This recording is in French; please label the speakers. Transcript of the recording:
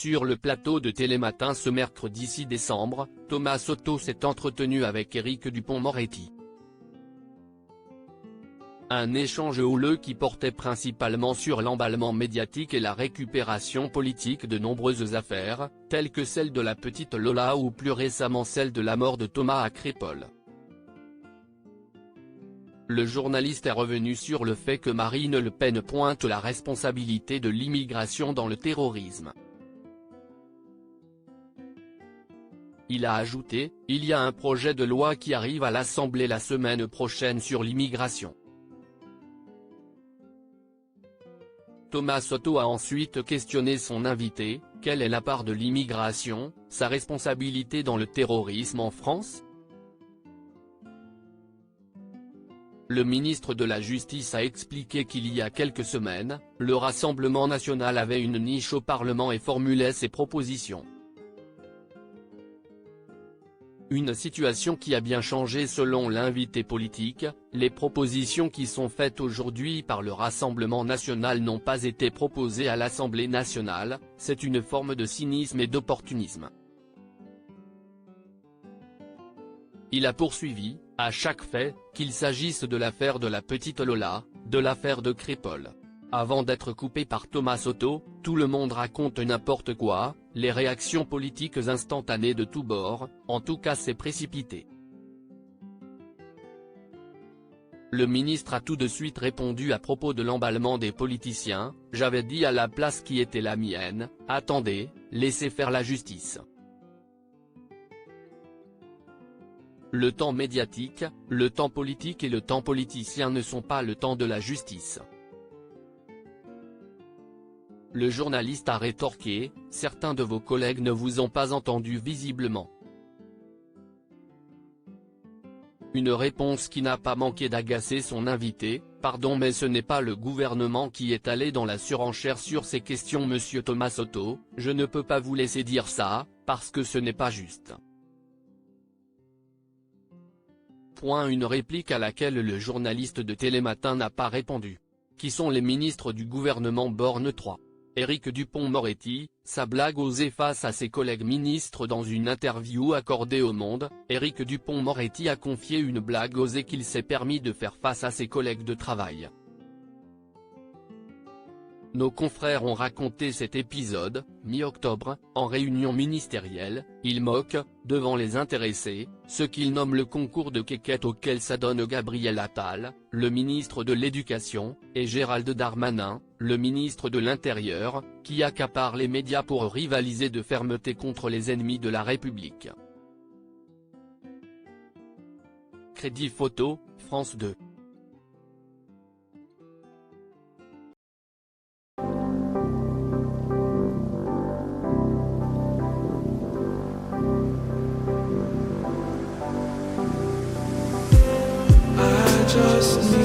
Speaker 1: Sur le plateau de Télématin ce mercredi 6 décembre, Thomas Soto s'est entretenu avec Éric Dupond-Moretti. Un échange houleux qui portait principalement sur l'emballement médiatique et la récupération politique de nombreuses affaires, telles que celle de la petite Lola ou plus récemment celle de la mort de Thomas à Crépol. Le journaliste est revenu sur le fait que Marine Le Pen pointe la responsabilité de l'immigration dans le terrorisme. Il a ajouté, il y a un projet de loi qui arrive à l'Assemblée la semaine prochaine sur l'immigration. Thomas Soto a ensuite questionné son invité, quelle est la part de l'immigration, sa responsabilité dans le terrorisme en France ? Le ministre de la Justice a expliqué qu'il y a quelques semaines, le Rassemblement national avait une niche au Parlement et formulait ses propositions. Une situation qui a bien changé selon l'invité politique, les propositions qui sont faites aujourd'hui par le Rassemblement national n'ont pas été proposées à l'Assemblée nationale, c'est une forme de cynisme et d'opportunisme. Il a poursuivi, à chaque fait, qu'il s'agisse de l'affaire de la petite Lola, de l'affaire de Crépol. Avant d'être coupé par Thomas Soto, tout le monde raconte n'importe quoi, les réactions politiques instantanées de tous bords, en tout cas c'est précipité. Le ministre a tout de suite répondu à propos de l'emballement des politiciens, j'avais dit à la place qui était la mienne, attendez, laissez faire la justice. Le temps médiatique, le temps politique et le temps politicien ne sont pas le temps de la justice. Le journaliste a rétorqué, certains de vos collègues ne vous ont pas entendu visiblement. Une réponse qui n'a pas manqué d'agacer son invité, pardon mais ce n'est pas le gouvernement qui est allé dans la surenchère sur ces questions monsieur Thomas Soto, je ne peux pas vous laisser dire ça, parce que ce n'est pas juste. Une réplique à laquelle le journaliste de Télématin n'a pas répondu. Qui sont les ministres du gouvernement Borne 3 ? Éric Dupond-Moretti, sa blague osée face à ses collègues ministres dans une interview accordée au Monde, Éric Dupond-Moretti a confié une blague osée qu'il s'est permis de faire face à ses collègues de travail. Nos confrères ont raconté cet épisode, mi-octobre, en réunion ministérielle, ils moquent, devant les intéressés, ce qu'ils nomment le concours de quéquette auquel s'adonne Gabriel Attal, le ministre de l'Éducation, et Gérald Darmanin, le ministre de l'Intérieur, qui accapare les médias pour rivaliser de fermeté contre les ennemis de la République. Crédit photo, France 2.
Speaker 2: Just